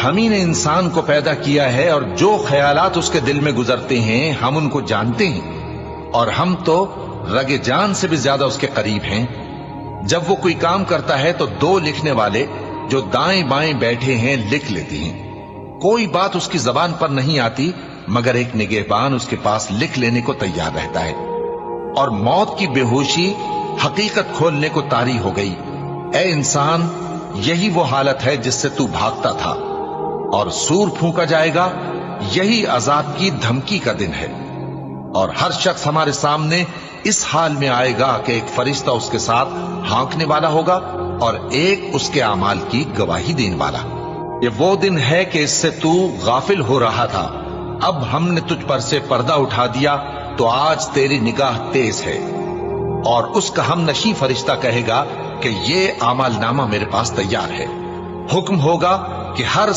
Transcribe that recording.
ہم ہی نے انسان کو پیدا کیا ہے اور جو خیالات اس کے دل میں گزرتے ہیں ہم ان کو جانتے ہیں، اور ہم تو رگ جان سے بھی زیادہ اس کے قریب ہیں۔ جب وہ کوئی کام کرتا ہے تو دو لکھنے والے جو دائیں بائیں بیٹھے ہیں لکھ لیتے ہیں۔ کوئی بات اس کی زبان پر نہیں آتی مگر ایک نگہبان اس کے پاس لکھ لینے کو تیار رہتا ہے۔ اور موت کی بے ہوشی حقیقت کھولنے کو طاری ہو گئی۔ اے انسان، یہی وہ حالت ہے جس سے تو بھاگتا تھا، اور سور پھونکا جائے گا، یہی عذاب کی دھمکی کا دن ہے۔ اور ہر شخص ہمارے سامنے اس حال میں آئے گا کہ ایک فرشتہ اس کے ساتھ ہانکنے والا ہوگا اور ایک اس کے اعمال کی گواہی دینے والا۔ یہ وہ دن ہے کہ اس سے تو غافل ہو رہا تھا، اب ہم نے تجھ پر سے پردہ اٹھا دیا تو آج تیری نگاہ تیز ہے۔ اور اس کا ہم نشیں فرشتہ کہے گا کہ یہ اعمال نامہ میرے پاس تیار ہے۔ حکم ہوگا کہ ہر